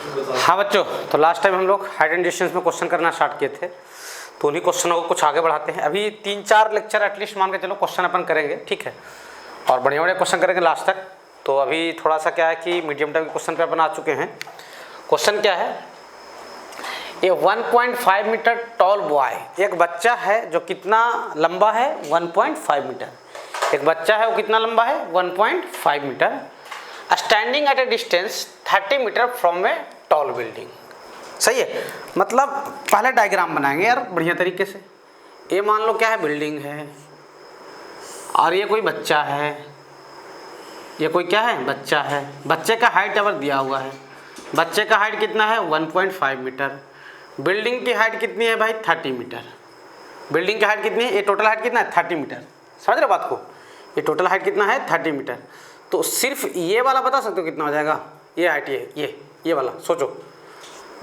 हाँ बच्चों, तो लास्ट टाइम हम लोग हाइट एंड डिस्टेंस में क्वेश्चन करना स्टार्ट किए थे, तो उन्हीं क्वेश्चनों को कुछ आगे बढ़ाते हैं। अभी 3-4 लेक्चर एटलीस्ट मान के चलो क्वेश्चन अपन करेंगे, ठीक है, और बढ़िया बढ़िया क्वेश्चन करेंगे लास्ट तक। तो अभी थोड़ा सा क्या है कि मीडियम टर्म के क्वेश्चन पे अपन आ चुके हैं। क्वेश्चन क्या है, ये 1.5 मीटर टॉल बॉय, एक बच्चा है जो कितना लंबा है 1.5 मीटर। एक बच्चा है वो कितना लंबा है 1.5 metre, standing at a distance 30 metre from a tall building. सही है, मतलब पहले डायग्राम बनाएंगे यार बढ़िया तरीके से। ये मान लो क्या है, बिल्डिंग है, और ये कोई बच्चा है, ये कोई क्या है, बच्चा है। बच्चे का हाइट अगर दिया हुआ है, बच्चे का हाइट कितना है 1.5 मीटर। बिल्डिंग की हाइट कितनी है भाई 30 मीटर। बिल्डिंग की हाइट कितनी है, ये टोटल हाइट कितना है 30 मीटर। समझ रहे बात को, ये टोटल हाइट कितना है 30 मीटर। तो सिर्फ ये वाला बता सकते हो कितना हो जाएगा, ये हाइट ये वाला सोचो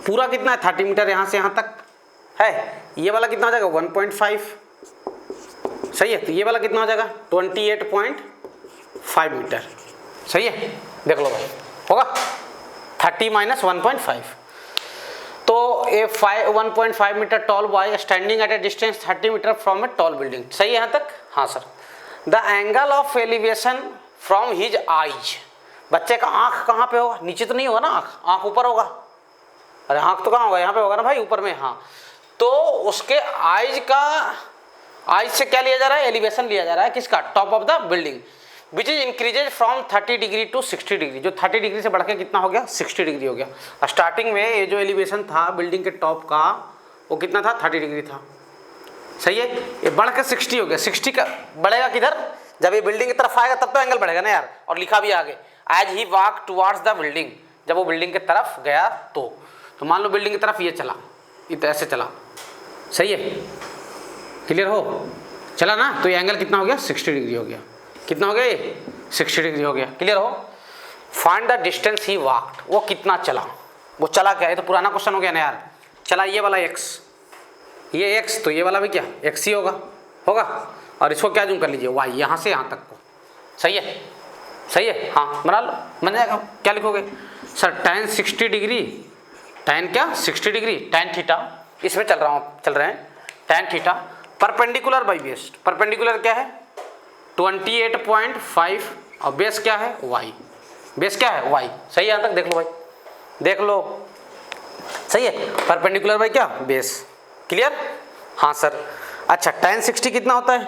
पूरा कितना है 30 मीटर, यहाँ से यहाँ तक है। ये वाला कितना हो जाएगा 1.5। सही है, तो ये वाला कितना हो जाएगा 28.5 मीटर। सही है, देख लो भाई, होगा 30 माइनस 1.5। तो a 1.5 metre tall boy standing at a distance 30 metre from a tall building. सही है यहाँ तक, हाँ sir. The angle of elevation from his eyes, बच्चे का आँख कहाँ पे होगा, नीचे तो नहीं होगा ना, आँख ऊपर होगा। अरे आँख तो कहाँ होगा, यहाँ पे होगा ना भाई, ऊपर में। हाँ, तो उसके आइज से क्या लिया जा रहा है, एलिवेशन लिया जा रहा है किसका, top of the building, which is increases from 30 degree to 60 degree. जो 30 डिग्री से बढ़ के कितना हो गया 60 डिग्री हो गया। स्टार्टिंग में ये जो एलिवेशन था बिल्डिंग के टॉप का वो कितना था 30 डिग्री था। सही है, ये बढ़ के 60 हो गया। 60 का बढ़ेगा किधर, जब ये बिल्डिंग की तरफ आएगा तब तो एंगल बढ़ेगा ना यार। और लिखा भी आगे, as he walk towards the building, जब वो बिल्डिंग की तरफ गया तो मान लो बिल्डिंग की तरफ ये चला, इधर ऐसे चला। सही है, क्लियर हो, चला ना, तो ये एंगल कितना हो गया 60 डिग्री हो गया। कितना हो गया ये 60 डिग्री हो गया। क्लियर हो। Find the distance he walked, वो कितना चला, वो चला क्या, ये तो पुराना क्वेश्चन हो गया ना यार। चला ये वाला x, ये x, तो ये वाला भी क्या x ही होगा। और इसको क्या जूम कर लीजिए y, यहाँ से यहाँ तक को। सही है, सही है, हाँ बना लो, बन जाएगा। क्या लिखोगे सर, tan 60 डिग्री, tan क्या 60 डिग्री, tan थीटा, इसमें चल रहे हैं tan theta perpendicular by base. Perpendicular क्या है 28.5 और बेस क्या है y, बेस क्या है y। सही है, यहाँ तक देख लो भाई, देख लो, सही है, परपेंडिकुलर बाई क्या बेस। क्लियर, हाँ सर। अच्छा, tan 60 कितना होता है,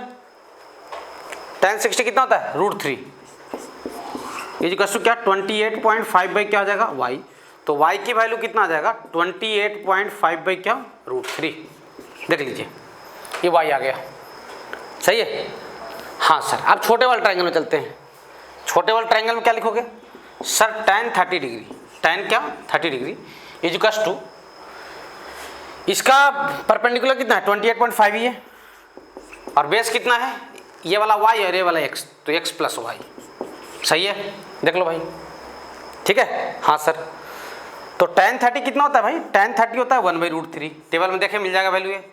tan 60 कितना होता है √3, ये जो कशु क्या 28.5 बाई क्या हो जाएगा y। तो y की वैल्यू कितना आ जाएगा 28.5 बाई क्या √3। देख लीजिए ये y आ गया। सही है, हाँ सर। अब छोटे वाले ट्रायंगल में चलते हैं। छोटे वाले ट्रायंगल में क्या लिखोगे सर, tan 30 डिग्री, tan क्या 30 डिग्री इज टू, इसका परपेंडिकुलर कितना है 28.5 ही है, और बेस कितना है ये वाला y और ये वाला x, तो x प्लस y। सही है, देख लो भाई, ठीक है, हाँ सर। तो tan 30 कितना होता है भाई, tan 30 होता है 1/√3, टेबल में देखें मिल जाएगा वैल्यू ये।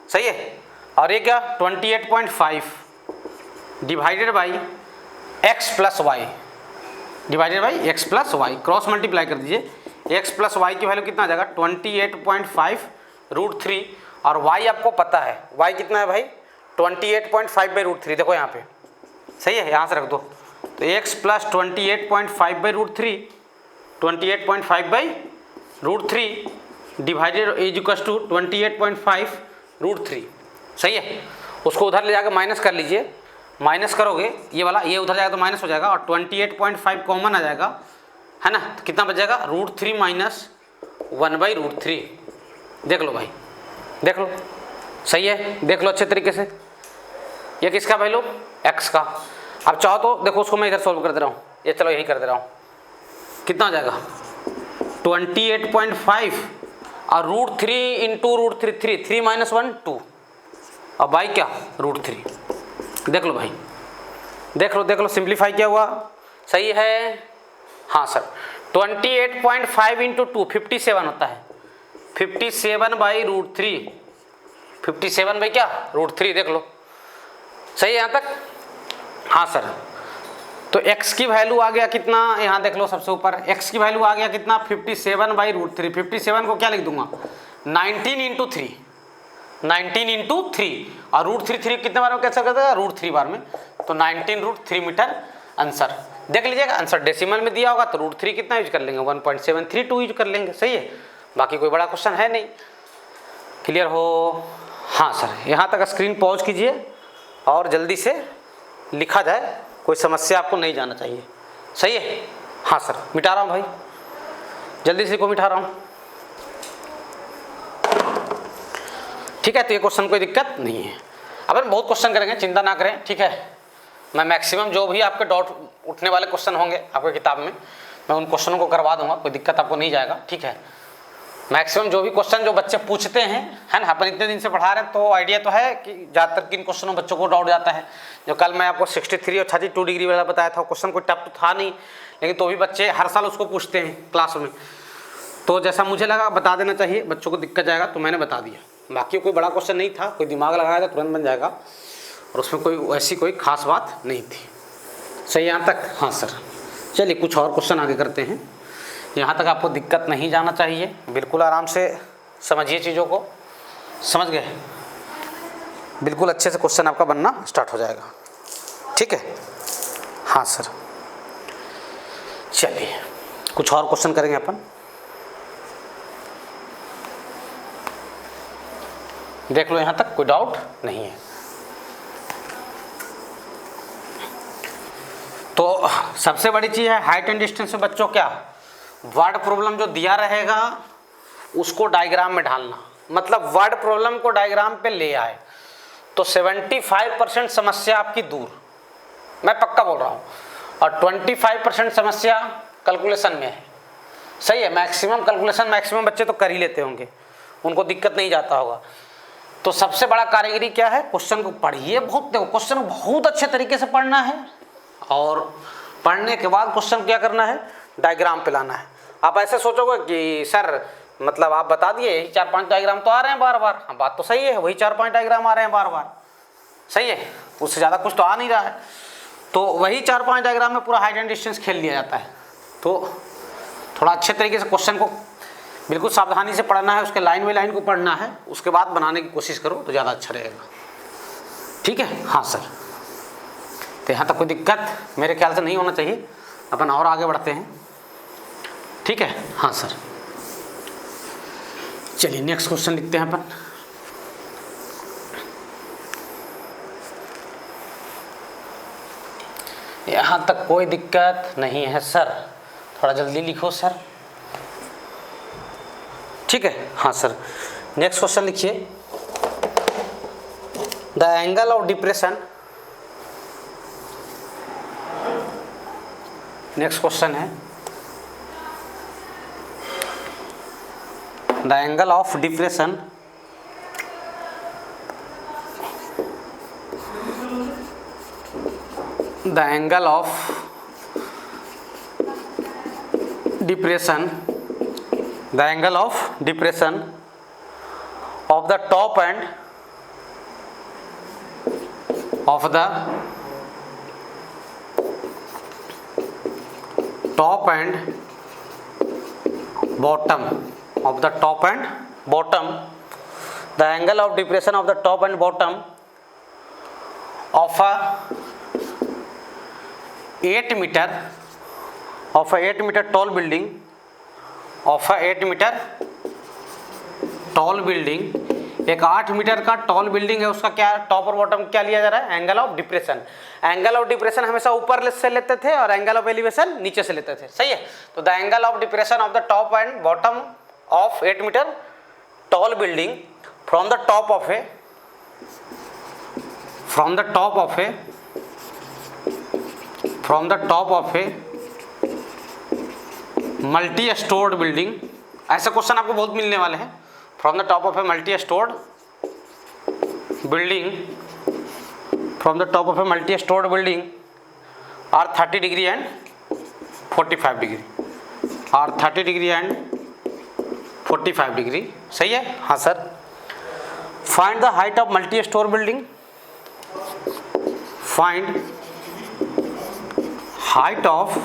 सही है, और ये क्या 28.5 divided by x plus y, divided by x plus y, cross multiply कर दीजिए। x प्लस वाई की वैल्यू कितना आ जाएगा 28.5 √3, और y आपको पता है y कितना है भाई 28.5/√3। देखो यहाँ पे, सही है, यहाँ से रख दो। तो x plus 28.5/√3, 28.5/√3 divided is to 28.5 √3। सही है, उसको उधर ले जाकर माइनस कर लीजिए। माइनस करोगे ये वाला, ये उधर जाएगा तो माइनस हो जाएगा, और 28.5 कॉमन आ जाएगा, है ना। तो कितना बच जाएगा √3 माइनस 1/√3। देख लो भाई, देख लो, सही है, देख लो अच्छे तरीके से। ये किसका वैल्यू x का। अब चाहो तो देखो उसको मैं इधर सॉल्व कर दे रहा हूँ, ये चलो यही कर दे रहा हूँ। कितना आ जाएगा 28.5 और √3 इंटू √3, 3 माइनस 1 2, और बाई क्या √3। देख लो भाई, देख लो सिंप्लीफाई क्या हुआ। सही है, हाँ सर। 28.5 इंटू 2 57 होता है, 57/√3, 57 बाई क्या √3। देख लो, सही है यहाँ तक, हाँ सर। तो x की वैल्यू आ गया कितना, यहाँ देख लो सबसे ऊपर x की वैल्यू आ गया कितना 57/√3। 57 को क्या लिख दूंगा 19 इंटू 3, 19 इंटू 3 और √3 कितने बार में कैंसिल कर देगा √3 बार में, तो 19√3 मीटर आंसर। देख लीजिएगा आंसर डेसिमल में दिया होगा तो √3 कितना यूज कर लेंगे 1.732 यूज कर लेंगे, सही है। बाकी कोई बड़ा क्वेश्चन है नहीं, क्लियर हो। हाँ सर, यहाँ तक स्क्रीन पॉज कीजिए और जल्दी से लिखा जाए, कोई समस्या आपको नहीं जाना चाहिए, सही है। हाँ सर, मिटा रहा हूँ भाई, जल्दी से को मिटा रहा हूँ, ठीक है। तो ये क्वेश्चन कोई दिक्कत नहीं है। अपन बहुत क्वेश्चन करेंगे, चिंता ना करें, ठीक है। मैं मैक्सिमम जो भी आपके डाउट उठने वाले क्वेश्चन होंगे आपके किताब में, मैं उन क्वेश्चनों को करवा दूंगा, कोई दिक्कत आपको नहीं जाएगा, ठीक है। मैक्सिमम जो भी क्वेश्चन जो बच्चे पूछते हैं, है ना, अपन इतने दिन से पढ़ा रहे हैं तो आइडिया तो है कि ज़्यादातर किन क्वेश्चनों बच्चों को डाउट जाता है। जो कल मैं आपको 63 और 32 डिग्री वाला बताया था, क्वेश्चन कोई टफ तो था नहीं, लेकिन तो भी बच्चे हर साल उसको पूछते हैं क्लास में, तो जैसा मुझे लगा बता देना चाहिए, बच्चों को दिक्कत जाएगा तो मैंने बता दिया। बाकी कोई बड़ा क्वेश्चन नहीं था, कोई दिमाग लगाया तो तुरंत बन जाएगा और उसमें कोई ऐसी कोई खास बात नहीं थी, सही यहाँ तक। हाँ सर, चलिए कुछ और क्वेश्चन आगे करते हैं। यहाँ तक आपको दिक्कत नहीं जाना चाहिए, बिल्कुल आराम से समझिए चीज़ों को, समझ गए, बिल्कुल अच्छे से क्वेश्चन आपका बनना स्टार्ट हो जाएगा, ठीक है। हाँ सर, चलिए कुछ और क्वेश्चन करेंगे अपन, देख लो यहाँ तक कोई डाउट नहीं है। तो सबसे बड़ी चीज़ है हाइट एंड डिस्टेंस में बच्चों क्या वर्ड प्रॉब्लम जो दिया रहेगा उसको डायग्राम में ढालना, मतलब वर्ड प्रॉब्लम को डायग्राम पे ले आए तो 75% समस्या आपकी दूर, मैं पक्का बोल रहा हूँ, और 25% समस्या कैलकुलेशन में है, सही है। मैक्सिमम कैलकुलेशन मैक्सिमम बच्चे तो कर ही लेते होंगे, उनको दिक्कत नहीं जाता होगा। तो सबसे बड़ा कारीगरी क्या है, क्वेश्चन को पढ़िए, बहुत देखो क्वेश्चन को बहुत अच्छे तरीके से पढ़ना है और पढ़ने के बाद क्वेश्चन क्या करना है डायग्राम पे लाना है। आप ऐसे सोचोगे कि सर मतलब आप बता दिए यही 4-5 डायग्राम तो आ रहे हैं बार बार, हाँ बात तो सही है, वही 4-5 डायग्राम आ रहे हैं बार बार, सही है, उससे ज़्यादा कुछ तो आ नहीं रहा है। तो वही 4-5 डायग्राम में पूरा हाइट एंड डिस्टेंस खेल लिया जाता है। तो थोड़ा अच्छे तरीके से क्वेश्चन को बिल्कुल सावधानी से पढ़ना है, उसके लाइन बाई लाइन को पढ़ना है, उसके बाद बनाने की कोशिश करो तो ज़्यादा अच्छा रहेगा, ठीक है। हाँ सर, तो यहाँ तक कोई दिक्कत मेरे ख्याल से नहीं होना चाहिए, अपन और आगे बढ़ते हैं, ठीक है। हाँ सर, चलिए नेक्स्ट क्वेश्चन लिखते हैं अपन। यहाँ तक कोई दिक्कत नहीं है सर, थोड़ा जल्दी लिखो सर, ठीक है। हाँ सर, नेक्स्ट क्वेश्चन लिखिए। The angle of depression, next question है the angle of depression the angle of depression of the top end of the top and bottom of the top and bottom, the angle of depression of the top and bottom of a 8 meter tall building, of a 8 meter tall building, एक 8 metre का tall building है, उसका क्या top और bottom क्या लिया जा रहा है angle of depression. Angle of depression हमेशा ऊपर से लेते थे और एंगल ऑफ एलिवेशन नीचे से लेते थे, सही है। तो the angle of depression of the top and bottom of 8 metre tall building from the top of a multi storeyed building, ऐसे क्वेश्चन आपको बहुत मिलने वाले हैं। From the top of a multi storeyed building are 30 degree and 45 degree, are 30 degree and 45 degree, सही है। हाँ sir, find the height of multi storey building, find height of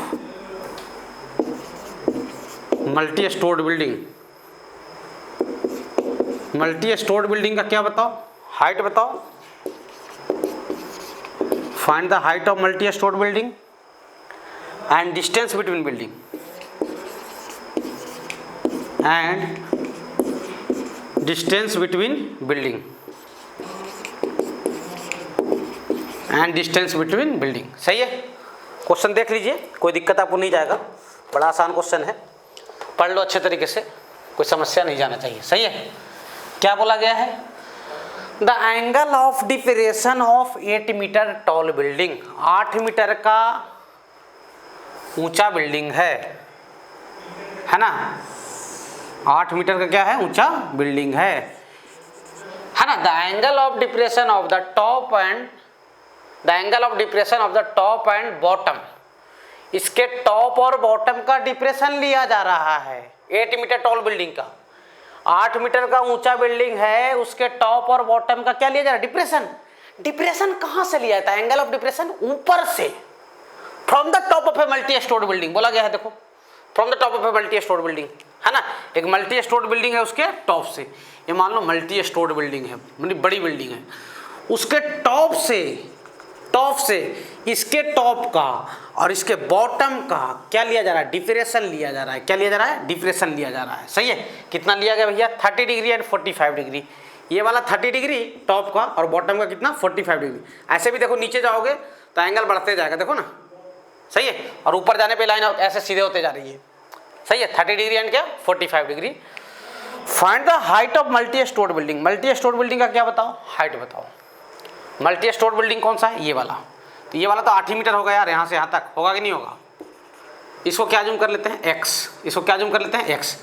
multi storeyed building, multi storeyed building का क्या बताओ, height बताओ, find the height of multi storeyed building and distance between building and distance between building and distance between building. सही है, question देख लीजिए, कोई दिक्कत आपको नहीं जाएगा, बड़ा आसान क्वेश्चन है, पढ़ लो अच्छे तरीके से, कोई समस्या नहीं जाना चाहिए। सही है, क्या बोला गया है, the angle of depression of 8 metre tall building, 8 metre का ऊंचा बिल्डिंग है ना, 8 मीटर का क्या है, ऊंचा बिल्डिंग है ना। The angle of depression of the top and the angle of depression of the top and bottom, इसके टॉप और बॉटम का डिप्रेशन लिया जा रहा है 8 मीटर टॉल बिल्डिंग का, 8 मीटर का ऊंचा बिल्डिंग है, उसके टॉप और बॉटम का क्या लिया जा रहा है, डिप्रेशन। डिप्रेशन कहां से लिया जाता है, एंगल ऑफ डिप्रेशन ऊपर से, from the top of a multi storeyed building बोला गया है, देखो from the top of a multi storeyed building है ना, एक मल्टी स्टोर्ड बिल्डिंग है, उसके टॉप से, ये मान लो मल्टी स्टोर्ड बिल्डिंग है, मतलब बड़ी बिल्डिंग है, उसके टॉप से इसके टॉप का और इसके बॉटम का क्या लिया जा रहा है, डिप्रेशन लिया जा रहा है। क्या लिया जा रहा है, डिप्रेशन लिया जा रहा है। सही है, कितना लिया गया भैया, 30 डिग्री एंड 45 डिग्री, ये वाला 30 डिग्री टॉप का और बॉटम का कितना 45 डिग्री। ऐसे भी देखो नीचे जाओगे तो एंगल बढ़ते जाएगा, देखो ना। सही है, और ऊपर जाने पे लाइन ऐसे सीधे होते जा रही है। सही है, 30 डिग्री एंड क्या 45 degree. Find the height of multi storeyed building, multi storeyed building का क्या बताओ, हाइट बताओ। मल्टी स्टोर्ड बिल्डिंग कौन सा है, ये वाला, तो ये वाला तो 8 ही मीटर होगा यार, यहाँ से यहाँ तक होगा कि नहीं होगा। इसको क्या जूम कर लेते हैं x, इसको क्या जूम कर लेते हैं x,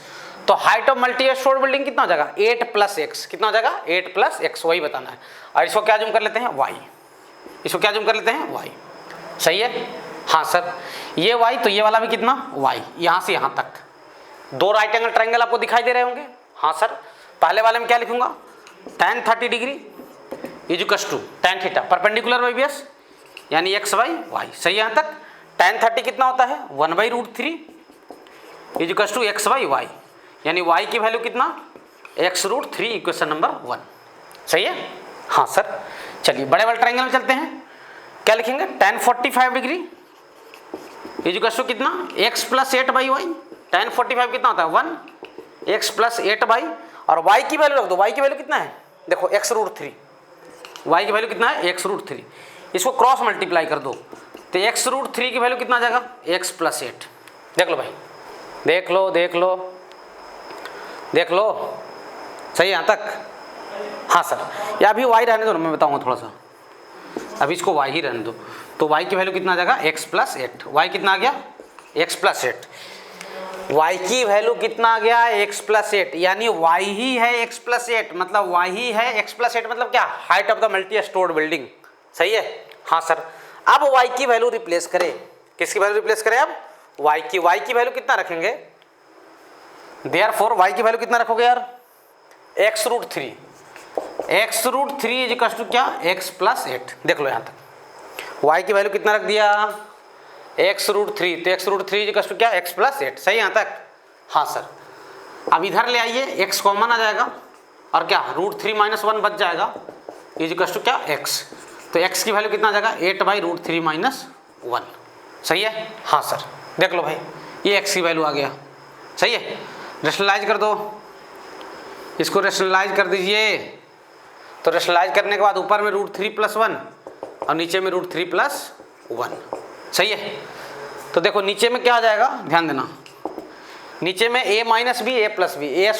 तो height of multi storeyed building कितना हो जाएगा 8 + x, कितना हो जाएगा 8 + x, वही बताना है। और इसको क्या जूम कर लेते हैं y, इसको क्या जूम कर लेते हैं y। सही है, हाँ सर, ये y, तो ये वाला भी कितना y, यहाँ से यहाँ तक। 2 राइट एंगल ट्रायंगल आपको दिखाई दे रहे होंगे, हाँ सर। पहले वाले में क्या लिखूंगा, tan 30 degree = tan theta perpendicular by base, यानी x/y। सही है, यहाँ तक। tan 30 कितना होता है 1/√3 = x/y, यानी y की वैल्यू कितना x√3, इक्वेशन नंबर 1। सही है, हाँ सर। चलिए बड़े वाले ट्रायंगल में चलते हैं, क्या लिखेंगे, tan 45 डिग्री = कितना x + 8/y, tan 45 कितना होता है 1 x + 8/, और y की वैल्यू रख दो, y की वैल्यू कितना है, देखो x√3, y की वैल्यू कितना है x√3, इसको क्रॉस मल्टीप्लाई कर दो तो x√3 की वैल्यू कितना आ जाएगा x + 8। देख लो भाई, देख लो देख लो देख लो, सही यहाँ तक। हाँ सर, या अभी y रहने दो ना, मैं बताऊँगा थोड़ा सा, अभी इसको y ही रहने दो। तो y की वैल्यू कितना आ जाएगा x + 8, y कितना आ गया x + 8, y की वैल्यू कितना आ गया x + 8, यानी y ही है x + 8, मतलब y ही है x + 8, मतलब क्या, height of the multi storeyed building. सही है, हाँ सर। अब y की वैल्यू रिप्लेस करें, किसकी वैल्यू रिप्लेस करें, अब y की वैल्यू कितना रखेंगे, देयरफॉर y की वैल्यू कितना रखोगे यार x√3 = क्या x + 8। देख लो यहाँ तक, y की वैल्यू कितना रख दिया x√3, तो x√3 = क्या x + 8। सही यहाँ तक, हाँ सर। अब इधर ले आइए, x कॉमन आ जाएगा और क्या √3 - 1 बच जाएगा, = क्या x, तो x की वैल्यू कितना आ जाएगा 8/√3 - 1। सही है, हाँ सर। देख लो भाई, ये x की वैल्यू आ गया। सही है, रेशनलाइज कर दो, इसको रेशनलाइज कर दीजिए, तो रेशनलाइज करने के बाद ऊपर में √3 + 1 और नीचे में √3 + 1। सही है, तो देखो नीचे में क्या आ जाएगा, ध्यान देना, नीचे में a - b a + b, a²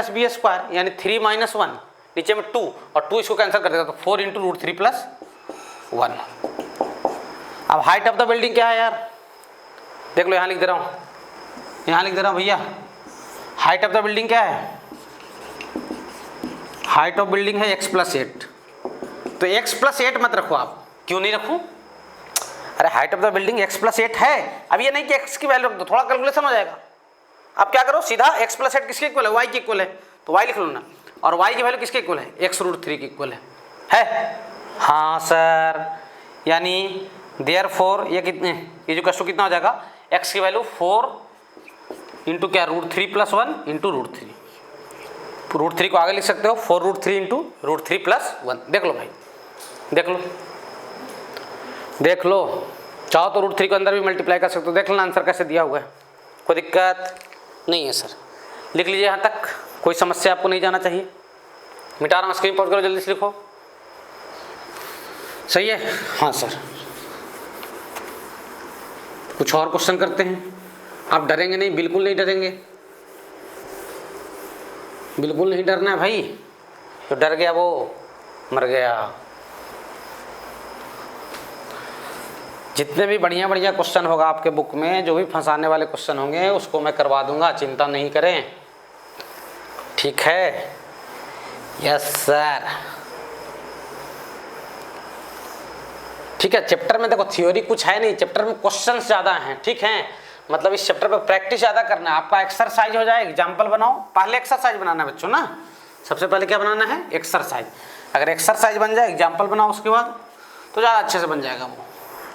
- b², यानी 3 - 1, नीचे में 2 और 2 इसको कैंसिल कर देगा, तो 4 × √3 + 1। अब हाइट ऑफ द बिल्डिंग क्या है यार, देख लो, यहाँ लिख दे रहा हूँ, यहाँ लिख दे रहा हूँ भैया, हाइट ऑफ द बिल्डिंग क्या है, हाइट ऑफ बिल्डिंग है x + 8, तो x + 8 मत रखो आप, क्यों नहीं रखूँ, अरे height of the building x + 8 है। अब ये नहीं कि x की वैल्यू रख दो, थोड़ा कैलकुलेशन हो जाएगा। अब क्या करो, सीधा x + 8 किसके इक्वल है, y के इक्वल है, तो y लिख लो ना, और y की वैल्यू किसके इक्वल है x√3 के इक्वल है। हाँ सर, यानी देयरफॉर ये कितने, ये जो कष्ट कितना हो जाएगा, x की वैल्यू 4 इंटू क्या √3 + 1 इंटू √3, √3 को आगे लिख सकते हो 4√3 इंटू √3 + 1। देख लो भाई, देख लो, देख लो, चाहो तो √3 को अंदर भी मल्टीप्लाई कर सकते हो। देख लेना आंसर कैसे दिया हुआ है, कोई दिक्कत नहीं है सर। लिख लीजिए यहाँ तक, कोई समस्या आपको नहीं जाना चाहिए। मिटा रहा हूँ, स्क्रीन पॉज करो, जल्दी से लिखो। सही है, हाँ सर। कुछ और क्वेश्चन करते हैं। आप डरेंगे नहीं, बिल्कुल नहीं डरेंगे, बिल्कुल नहीं डरना है भाई। जो डर गया वो मर गया। जितने भी बढ़िया बढ़िया क्वेश्चन होगा आपके बुक में, जो भी फंसाने वाले क्वेश्चन होंगे उसको मैं करवा दूंगा, चिंता नहीं करें, ठीक है। यस सर, ठीक है। चैप्टर में देखो थ्योरी कुछ है नहीं, चैप्टर में क्वेश्चन ज़्यादा हैं, ठीक है। मतलब इस चैप्टर पे प्रैक्टिस ज़्यादा करना है। आपका एक्सरसाइज हो जाए, एग्जाम्पल बनाओ। पहले एक्सरसाइज बनाना है बच्चों ना, सबसे पहले क्या बनाना है, एक्सरसाइज। अगर एक्सरसाइज बन जाए, एग्जाम्पल बनाओ उसके बाद, तो ज़्यादा अच्छे से बन जाएगा वो,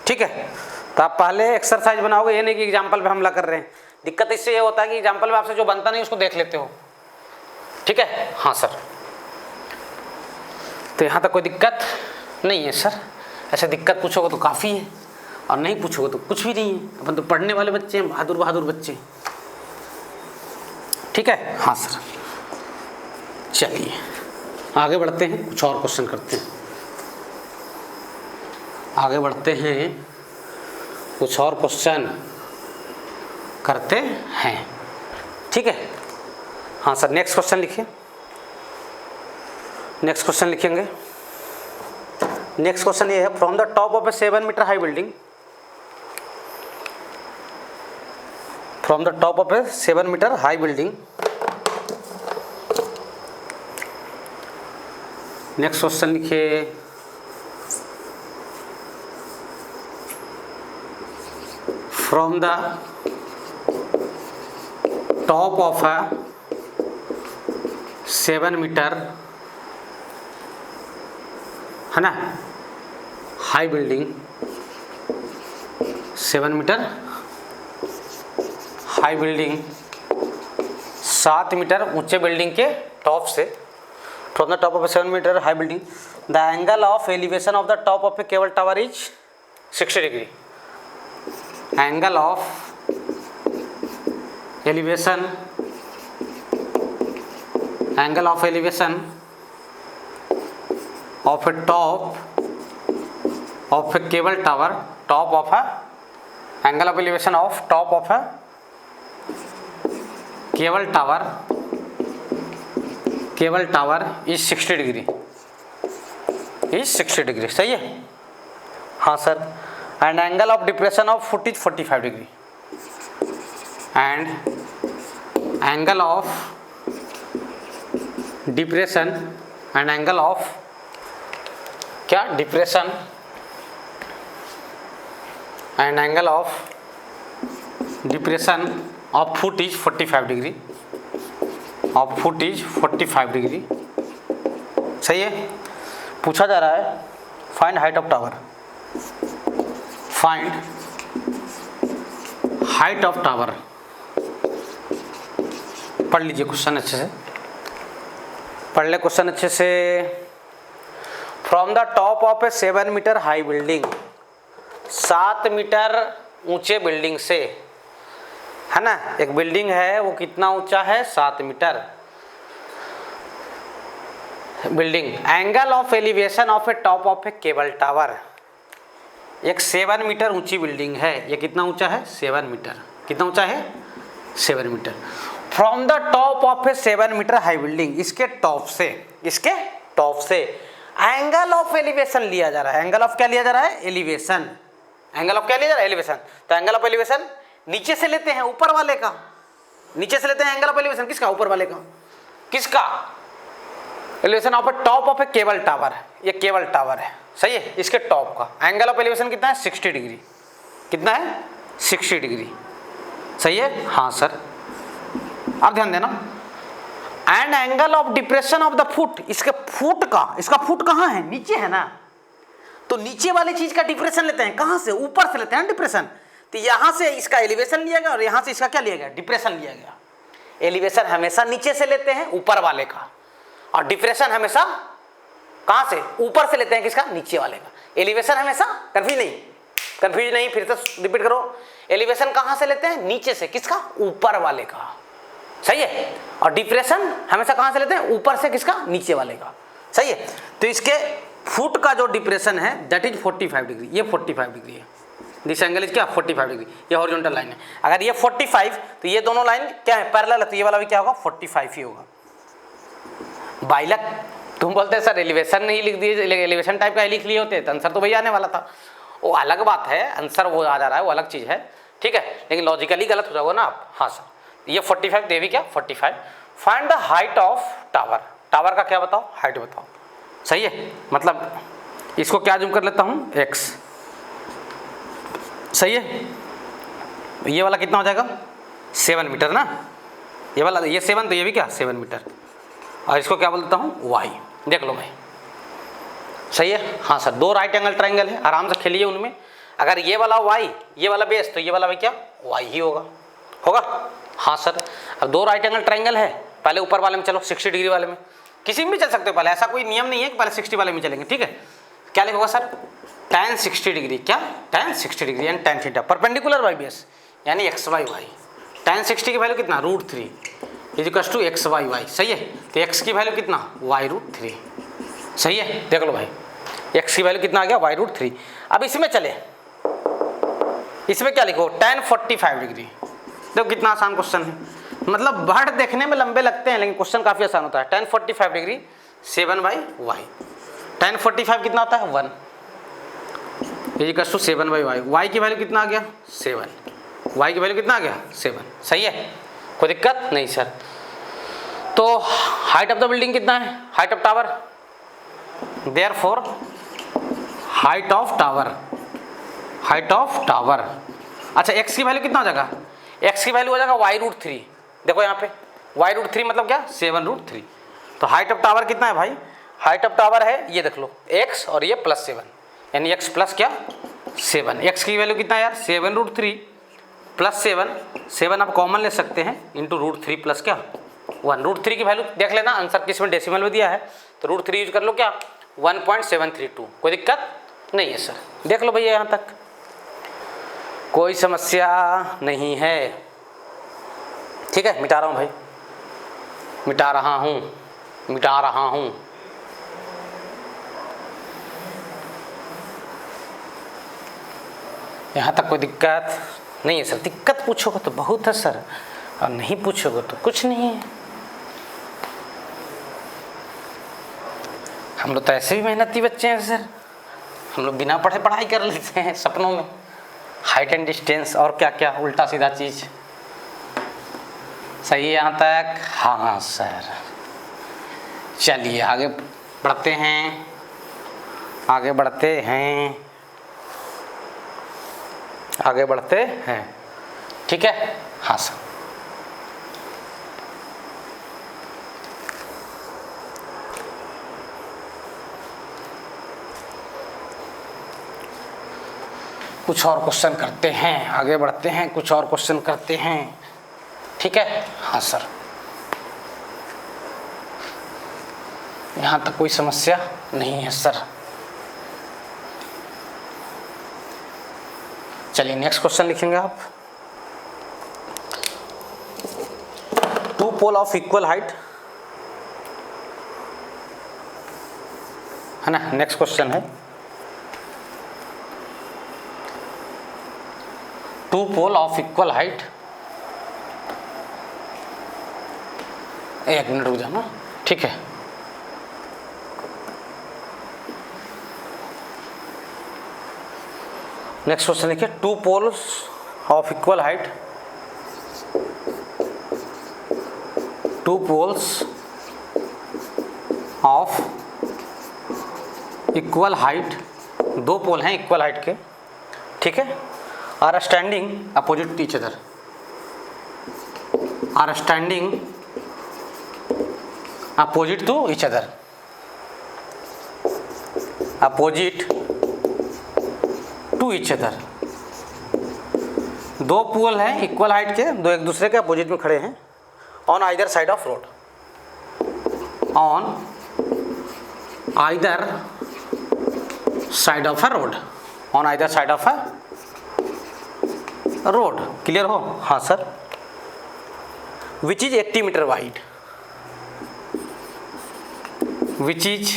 ठीक है। तो आप पहले एक्सरसाइज बनाओगे, ये नहीं कि एग्जाम्पल पे हमला कर रहे हैं। दिक्कत इससे ये होता है कि एग्जाम्पल में आपसे जो बनता नहीं उसको देख लेते हो, ठीक है। हाँ सर, तो यहाँ तक कोई दिक्कत नहीं है सर। ऐसे दिक्कत पूछोगे तो काफ़ी है, और नहीं पूछोगे तो कुछ भी नहीं है। अपन तो पढ़ने वाले बच्चे हैं, बहादुर बहादुर बच्चे, ठीक है। हाँ सर, चलिए आगे बढ़ते हैं, कुछ और क्वेश्चन करते हैं। आगे बढ़ते हैं, कुछ और क्वेश्चन करते हैं, ठीक है। हाँ सर, नेक्स्ट क्वेश्चन लिखिए। नेक्स्ट क्वेश्चन लिखेंगे। नेक्स्ट क्वेश्चन ये है, from the top of a 7 metre high building, from the top of a 7 metre high building. Next question लिखिए, from the top of a 7 metre, है ना, high building, 7 metre high building, 7 metre ऊंचे building के top से, from the top of a 7 metre high building, the angle of elevation of the top of a cable tower is 60 degree. Angle of elevation, angle of elevation of a top of a cable tower, top of a angle of elevation of top of a cable tower is 60 degree, is 60 degree. सही है, हाँ sir. And angle of depression of foot is 45 degree, and angle of depression, and angle of क्या, depression, and angle of depression of foot is 45 degree, of foot is 45 degree. सही है। पूछा जा रहा है find height of tower, find height of tower. पढ़ लीजिए question अच्छे से, पढ़ ले क्वेश्चन अच्छे से। From the top of a 7 metre high building, 7 metre ऊंचे बिल्डिंग से, है ना, एक बिल्डिंग है वो कितना ऊंचा है, 7 metre building. Angle of elevation of a top of a cable tower, एक 7 मीटर ऊंची बिल्डिंग है, ये कितना ऊंचा है, 7 मीटर। कितना ऊंचा है, 7 metre. From the top of a 7 metre high building, इसके टॉप से, इसके टॉप से एंगल ऑफ एलिवेशन लिया जा रहा है। एंगल ऑफ क्या लिया जा रहा है, एलिवेशन। एंगल ऑफ क्या लिया जा रहा है, एलिवेशन। तो एंगल ऑफ एलिवेशन नीचे से लेते हैं, ऊपर वाले का, नीचे से लेते हैं एंगल ऑफ एलिवेशन किसका, ऊपर वाले का, किसका, elevation of a top of a cable tower. ये केबल टावर है, सही है, इसके टॉप का एंगल ऑफ एलिवेशन कितना है, 60 डिग्री। कितना है, 60 डिग्री। सही है, हाँ सर। अब ध्यान देना, and angle of depression of the foot, इसके फुट का, इसका फुट कहाँ है, नीचे है ना, तो नीचे वाली चीज का डिप्रेशन लेते हैं, कहां से, ऊपर से लेते हैं डिप्रेशन। तो यहां से इसका एलिवेशन लिया गया और यहां से इसका क्या लिया गया, डिप्रेशन लिया गया। एलिवेशन हमेशा नीचे से लेते हैं, ऊपर वाले का, और डिप्रेशन हमेशा कहां से, ऊपर से लेते हैं, किसका, नीचे वाले का। एलिवेशन हमेशा, कंफ्यूज नहीं, फिर से रिपीट करो, एलिवेशन कहां से लेते हैं, नीचे से, किसका, ऊपर वाले का, सही है। और डिप्रेशन हमेशा कहां से लेते हैं, ऊपर से, किसका, नीचे वाले का, सही है। तो इसके फुट का जो डिप्रेशन है दैट इज 45 डिग्री, ये 45 डिग्री है। दिस एंगल इज क्या, 45 डिग्री, ये हॉरिजॉन्टल लाइन है। अगर ये 45 तो ये दोनों लाइन क्या है, पैरेलल है, तो ये वाला भी क्या होगा, 45 ही होगा। बाइलक तुम बोलते हैं सर एलिवेशन नहीं लिख दिए, एलिवेशन टाइप का लिख लिए होते तो आंसर तो वही आने वाला था। वो अलग बात है, आंसर वो आ जा रहा है, वो अलग चीज़ है, ठीक है, लेकिन लॉजिकली गलत हो जाओगे ना आप। हाँ सर, ये 45 दे भी क्या, 45। Find the height of tower, tower का क्या बताओ, हाइट बताओ, सही है। मतलब इसको क्या जूम कर लेता हूँ, x, सही है। ये वाला कितना हो जाएगा, 7 मीटर ना, ये वाला, ये 7 तो ये भी क्या, 7 मीटर, और इसको क्या बोल देता हूँ, y। देख लो भाई, सही है। हाँ सर, 2 राइट एंगल ट्रायंगल है, आराम से खेलिए उनमें। अगर ये वाला y, ये वाला बेस, तो ये वाला भी क्या, y ही होगा, होगा। हाँ सर, अब 2 राइट एंगल ट्रायंगल है, पहले ऊपर वाले में चलो, 60 डिग्री वाले में, किसी में भी चल सकते हो, पहले ऐसा कोई नियम नहीं है कि पहले 60 वाले में चलेंगे, ठीक है। क्या लिखोगा सर, tan 60 डिग्री, क्या, tan 60 degree and tan theta perpendicular by base, यानी x बाई वाई। tan 60 की वैल्यू कितना, √3 equals to x by y, सही है। तो x की वैल्यू कितना, y√3, सही है। देख लो भाई, x की वैल्यू कितना आ गया, y√3। अब इसमें चले, इसमें क्या लिखो, tan 45 डिग्री। देखो कितना आसान क्वेश्चन है, मतलब वर्ड देखने में लंबे लगते हैं लेकिन क्वेश्चन काफी आसान होता है। tan 45 डिग्री 7/y, tan 45 कितना होता है, 1 इक्वल्स टू 7/y। y की वैल्यू कितना आ गया, 7, y की वैल्यू कितना आ गया, 7, सही है, कोई दिक्कत नहीं सर। तो हाइट ऑफ द बिल्डिंग कितना है, height of tower, therefore height of tower, height of tower. अच्छा, x की वैल्यू कितना हो जाएगा, x की वैल्यू हो जाएगा y√3। देखो यहाँ पे y√3 मतलब क्या, 7√3। तो हाइट ऑफ टावर कितना है भाई, हाइट ऑफ टावर है, ये देख लो, x और ये +7, यानी x प्लस क्या, 7। x की वैल्यू कितना है यार, 7√3 प्लस 7 आप कॉमन ले सकते हैं, इंटू √3 प्लस क्या, 1। √3 की वैल्यू देख लेना, आंसर किसमें डेसिमल में दिया है, तो √3 यूज कर लो, क्या 1.732, कोई दिक्कत नहीं है सर। देख लो भैया, यहाँ तक कोई समस्या नहीं है, ठीक है। मिटा रहा हूँ भाई, मिटा रहा हूँ। यहाँ तक कोई दिक्कत नहीं है सर। दिक्कत पूछोगे तो बहुत है सर, और नहीं पूछोगे तो कुछ नहीं है। हम लोग तो ऐसे भी मेहनती बच्चे हैं सर, हम लोग बिना पढ़े पढ़ाई कर लेते हैं सपनों में, हाइट एंड डिस्टेंस और क्या क्या उल्टा सीधा चीज। सही है यहाँ तक, हाँ सर। चलिए आगे बढ़ते हैं, आगे बढ़ते हैं, ठीक है। हाँ सर, कुछ और क्वेश्चन करते हैं, आगे बढ़ते हैं, कुछ और क्वेश्चन करते हैं, ठीक है। हाँ सर, यहाँ तक कोई समस्या नहीं है सर। चलिए नेक्स्ट क्वेश्चन लिखेंगे आप। 2 पोल ऑफ इक्वल हाइट, है ना। नेक्स्ट क्वेश्चन है 2 पोल ऑफ इक्वल हाइट। एक मिनट रुक जाना, ठीक है। नेक्स्ट क्वेश्चन लिखिए, 2 poles of equal height, 2 poles of equal height, 2 pole हैं इक्वल हाइट के, ठीक है। Are standing opposite to each other, are standing opposite to each other, opposite to each other, दो पोल हैं इक्वल हाइट के, दो एक दूसरे के अपोजिट में खड़े हैं, on either side of road, on either side of a road, on either side of a road. Clear हो? हाँ sir. Which is 80 metre wide, which is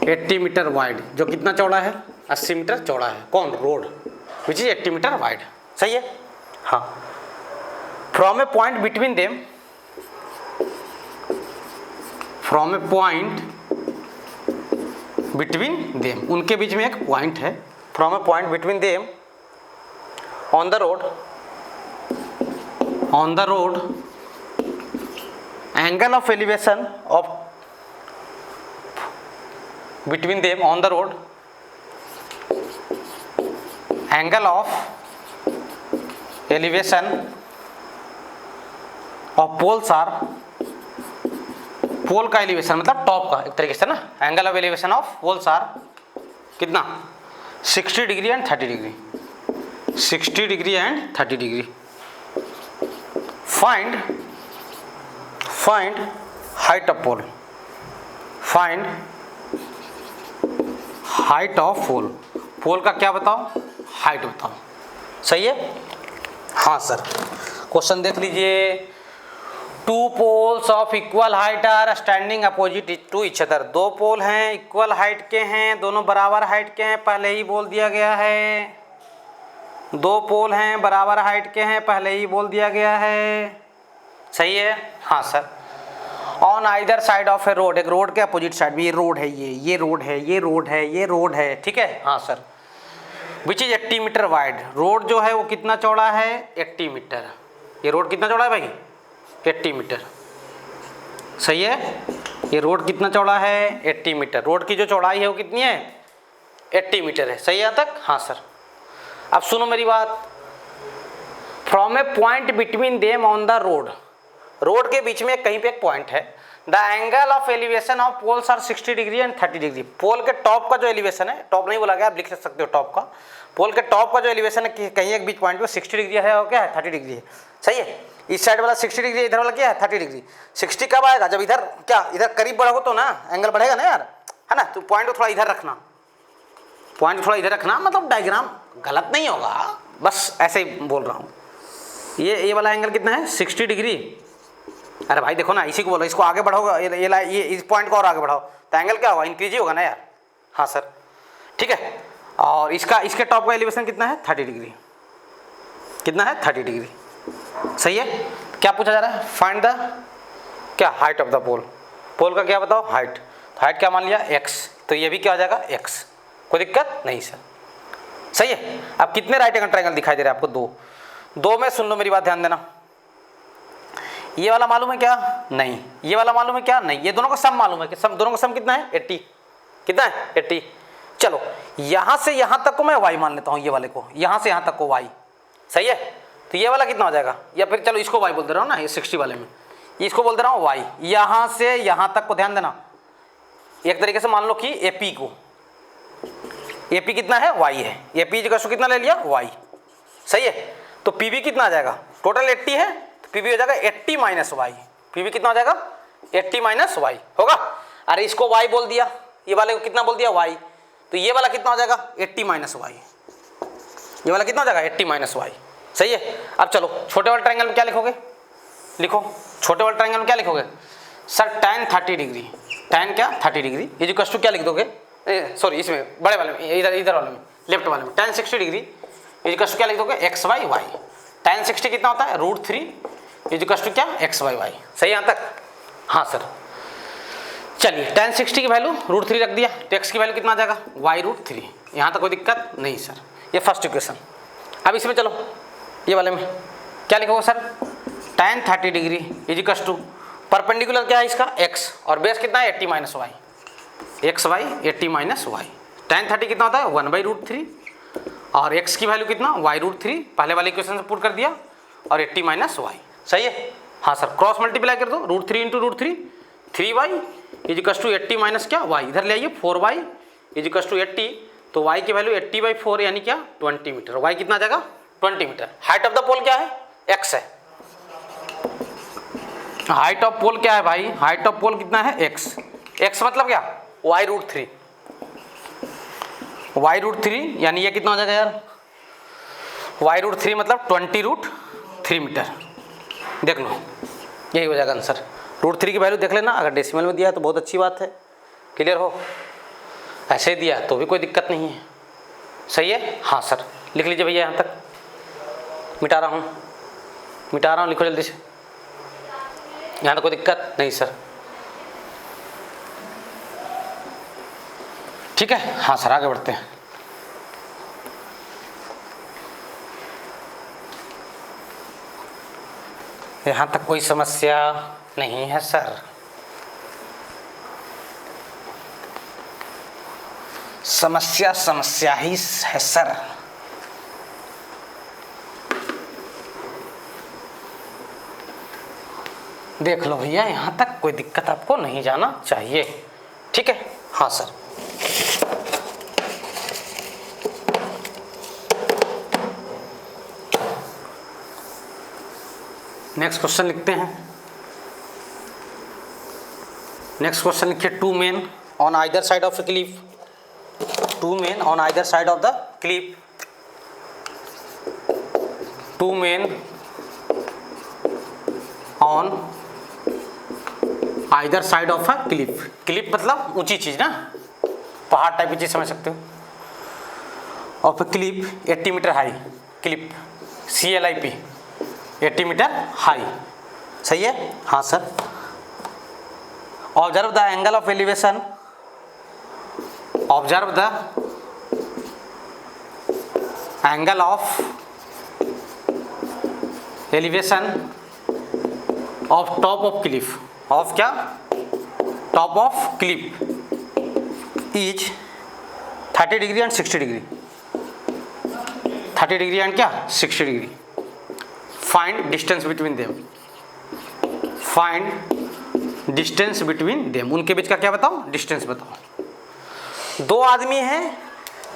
80 metre wide, जो कितना चौड़ा है? 80 मीटर चौड़ा है। कौन? Road. Which is 80 metre wide. सही है? हाँ। From a point between them, from a point between them, उनके बीच में एक पॉइंट है, from a point between them on the road, on the road angle of elevation of between them on the road, angle of elevation of poles are, pole का elevation मतलब top का एक तरीके से ना, angle of elevation of poles are कितना? 60 degree and 30 degree, 60 degree and 30 degree. Find height of pole, find height of pole, pole का क्या बताओ? हाइट बताओ। सही है? हाँ सर। क्वेश्चन देख लीजिए। Two poles of equal height are standing opposite to each other, दो पोल हैं इक्वल हाइट के हैं, दोनों बराबर हाइट के हैं, पहले ही बोल दिया गया है। दो पोल हैं बराबर हाइट के हैं, पहले ही बोल दिया गया है। सही है? हाँ sir. On either side of A road, एक रोड के अपोजिट साइड में, ये रोड है, ये रोड है, ये रोड है, ये रोड है। ठीक है? हाँ sir. Which is 80 metre wide, road जो है वो कितना चौड़ा है? 80 मीटर। ये रोड कितना चौड़ा है भाई? 80 मीटर। सही है? ये रोड कितना चौड़ा है? 80 मीटर। रोड की जो चौड़ाई है वो कितनी है? 80 मीटर है। सही है यहाँ तक? हाँ सर। अब सुनो मेरी बात। From a point between them on the road, road के बीच में कहीं पे एक पॉइंट है। The angle of elevation of poles are 60 degree and 30 degree. Pole के टॉप का जो एलिवेशन है, टॉप नहीं बोला गया, आप लिख सकते हो टॉप का, पोल के टॉप का जो एलिवेशन है कहीं एक बीच पॉइंट पे 60 डिग्री है और क्या है? 30 डिग्री है। सही है? इस साइड वाला 60 डिग्री, इधर वाला क्या है? 30 डिग्री। 60 कब आएगा? जब इधर क्या, इधर करीब बढ़ोगे तो ना एंगल बढ़ेगा ना यार, है ना? तो पॉइंट को थोड़ा इधर रखना, पॉइंट थोड़ा इधर रखना, मतलब डायग्राम गलत नहीं होगा, बस ऐसे ही बोल रहा हूँ। ये वाला एंगल कितना है? 60 डिग्री। अरे भाई देखो ना, इसी को बोलो, इसको आगे बढ़ाओगे, ये इस पॉइंट को और आगे बढ़ाओ तो एंगल क्या होगा? इंक्रीज ही होगा ना यार। हाँ सर। ठीक है? और इसके टॉप का एलिवेशन कितना है? 30 डिग्री। कितना है? 30 डिग्री। सही है? क्या पूछा जा रहा है? फाइंड द क्या? Height of the pole. Pole का क्या बताओ? हाइट। हाइट क्या मान लिया? x, तो ये भी क्या हो जाएगा? x। कोई दिक्कत नहीं सर। सही है? अब कितने राइट एंगल ट्रायंगल दिखाई दे रहे हैं आपको? दो में सुन लो मेरी बात, ध्यान देना। ये वाला मालूम है क्या? नहीं। ये वाला मालूम है क्या? नहीं। ये दोनों का सम मालूम है कि सम, दोनों का सम कितना है? 80। कितना है? 80। चलो यहां से यहां तक को मैं y मान लेता हूं, ये वाले को, यहां से यहां तक को y। सही है? तो ये वाला कितना हो जाएगा? या फिर चलो इसको y बोल दे रहा हूं ना, ये 60 वाले में इसको बोल दे रहा हूं y। यहां से यहां तक को ध्यान देना, एक तरीके से मान लो कि AP को, AP कितना है? y है। AP का कितना ले लिया? y। सही है? तो PB कितना आ जाएगा? टोटल 80 है, तो PB हो जाएगा 80 माइनस y। PB कितना हो जाएगा? 80 माइनस y होगा। अरे इसको y बोल दिया, ये वाले को कितना बोल दिया? y। तो ये वाला कितना हो जाएगा? 80 माइनस y। ये वाला कितना हो जाएगा? 80 माइनस y। सही है? अब चलो छोटे वाले ट्रायंगल में क्या लिखोगे? लिखो छोटे वाले ट्रायंगल में क्या लिखोगे? सर tan 30 डिग्री, tan क्या? 30 डिग्री इक्वल्स टू क्या लिख दोगे? सॉरी इसमें बड़े वाले में, इधर वाले में, लेफ्ट वाले में, tan 60 डिग्री इक्वल्स टू क्या लिख दोगे? x by y। tan 60 कितना होता है? √3 इक्वल्स टू क्या? x by y। सही यहाँ तक? हाँ सर। चलिए tan 60 की वैल्यू √3 रख दिया, तो x की वैल्यू कितना आ जाएगा? y√3। यहाँ तक कोई दिक्कत नहीं सर। ये फर्स्ट इक्वेशन। अब इसमें चलो ये वाले में क्या लिखोगे sir? tan 30 degree equals to perpendicular क्या है इसका? x, और बेस कितना है? 80 minus y, x by 80 minus y. tan 30 कितना होता है? 1/√3, और x की वैल्यू कितना? y√3, पहले वाले इक्वेशन से पुट कर दिया, और 80 माइनस वाई। सही है? हाँ सर। क्रॉस मल्टीप्लाई कर दो, √3 into √3, 3y equals to 80 minus क्या? y। इधर ले आइए 4y इक्वल्स टू 80, तो y की वैल्यू 80/4 यानी क्या 20 मीटर। y कितना आ जाएगा 20 मीटर। हाइट ऑफ द पोल क्या है x है। हाइट ऑफ पोल क्या है भाई, हाइट ऑफ पोल कितना है x। x मतलब क्या y√3, y√3 यानी ये कितना हो जाएगा यार y√3 मतलब 20√3 मीटर। देख लो यही हो जाएगा आंसर। √3 की वैल्यू देख लेना, अगर डेसिमल में दिया है तो बहुत अच्छी बात है, क्लियर हो। ऐसे दिया तो भी कोई दिक्कत नहीं है, सही है। हाँ सर लिख लीजिए भैया, यहाँ तक मिटा रहा हूँ, लिखो जल्दी से। यहाँ तो कोई दिक्कत नहीं सर, ठीक है। हाँ सर आगे बढ़ते हैं। यहाँ तक कोई समस्या नहीं है सर। समस्या ही है सर। देख लो भैया, यहाँ तक कोई दिक्कत आपको नहीं जाना चाहिए, ठीक है। हाँ सर नेक्स्ट क्वेश्चन लिखते हैं। नेक्स्ट क्वेश्चन लिखिए, two men on either side of a cliff. Two men on either side of the cliff. Two men on either side of a cliff. Cliff मतलब ऊंची चीज ना, पहाड़ टाइप की चीज समझ सकते हो। Of a cliff 80 metre high cliff, CLIP 80 metre high, सही है। हाँ sir. Observe the angle of elevation, observe the angle of elevation of top of cliff, of क्या top of cliff is 30 degree and 60 degree. 30 degree and क्या 60 degree. Find distance between them, find distance between them. उनके बीच का क्या बताओ distance बताओ। दो आदमी हैं,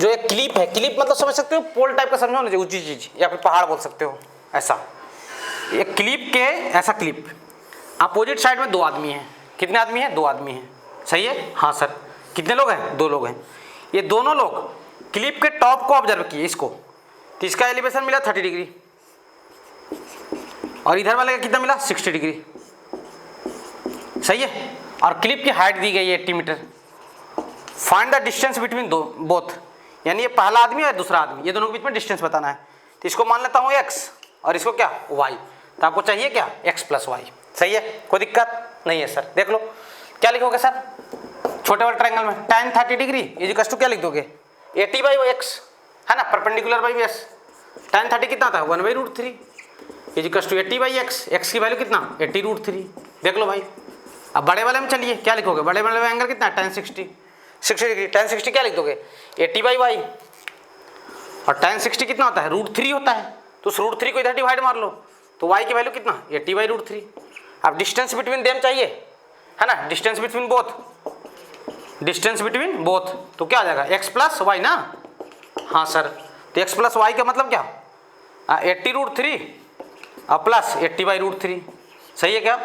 जो एक क्लिप है, क्लिप मतलब समझ सकते हो पोल टाइप का, समझो ना, ऊंची चीज, या फिर पहाड़ बोल सकते हो ऐसा। एक क्लिप के ऐसा क्लिप, अपोजिट साइड में दो आदमी हैं। कितने आदमी हैं 2 आदमी हैं, सही है। हाँ सर कितने लोग हैं 2 लोग हैं। ये दोनों लोग क्लिप के टॉप को ऑब्जर्व किए, इसको, तो इसका एलिवेशन मिला 30 डिग्री और इधर वाले का कितना मिला 60 डिग्री, सही है। और क्लिप की हाइट दी गई है 80 metre. Find the distance between both, यानी ये पहला आदमी और दूसरा आदमी, ये दोनों के बीच में डिस्टेंस बताना है। तो इसको मान लेता हूँ x और इसको क्या y, तो आपको चाहिए क्या x + y, सही है। कोई दिक्कत नहीं है सर। देख लो क्या लिखोगे सर, छोटे वाले ट्रायंगल में tan 30 डिग्री इक्वल टू क्या लिख दोगे 80/x, है ना, परपेंडिकुलर बाई बेस। tan 30 कितना था 1/√3 इक्वल टू 80/x। x की वैल्यू कितना 80√3। देख लो भाई। अब बड़े वाले में चलिए, क्या लिखोगे, बड़े वाले में एंगल कितना tan 60 डिग्री। tan 60 क्या लिख दोगे 80/y, और tan 60 कितना होता है √3 होता है, तो उस √3 को इधर डिवाइड मार लो, तो y की वैल्यू कितना 80/√3। अब डिस्टेंस बिटवीन देम चाहिए, है ना, distance between both, distance between both, तो क्या आ जाएगा x + y ना। हाँ सर, तो x + y का मतलब क्या 80√3 और प्लस 80/√3, सही है क्या।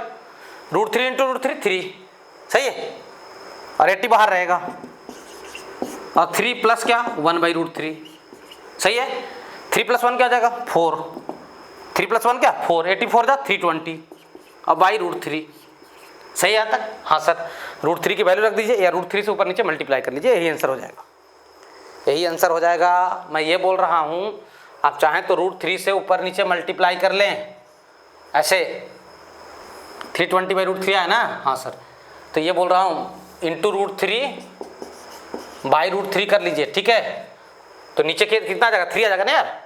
√3 × √3 3, सही है, और 80 बाहर रहेगा, और 3 प्लस क्या 1/√3, सही है। 3 + 1 क्या आ जाएगा 4, 3 + 1 क्या 4, 84 जा 320 और /√3, सही है यहाँ तक। हाँ सर, √3 की वैल्यू रख दीजिए या √3 से ऊपर नीचे मल्टीप्लाई कर लीजिए, यही आंसर हो जाएगा, यही आंसर हो जाएगा। मैं ये बोल रहा हूँ, आप चाहें तो √3 से /ऊपर नीचे मल्टीप्लाई कर लें, ऐसे 320/√3 है ना। हाँ सर, तो ये बोल रहा हूँ इंटू √3/√3 कर लीजिए, ठीक है। तो नीचे कितना आ जाएगा 3 आ जाएगा ना यार,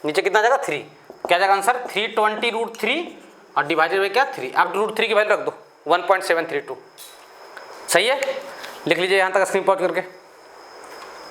नीचे कितना आ जाएगा 3, क्या जाएगा आंसर 320√3 और डिवाइडेड बाई क्या 3। आप √3 की वैल्यू रख दो 1.732, सही है। लिख लीजिए यहाँ तक स्क्रीन पॉज करके।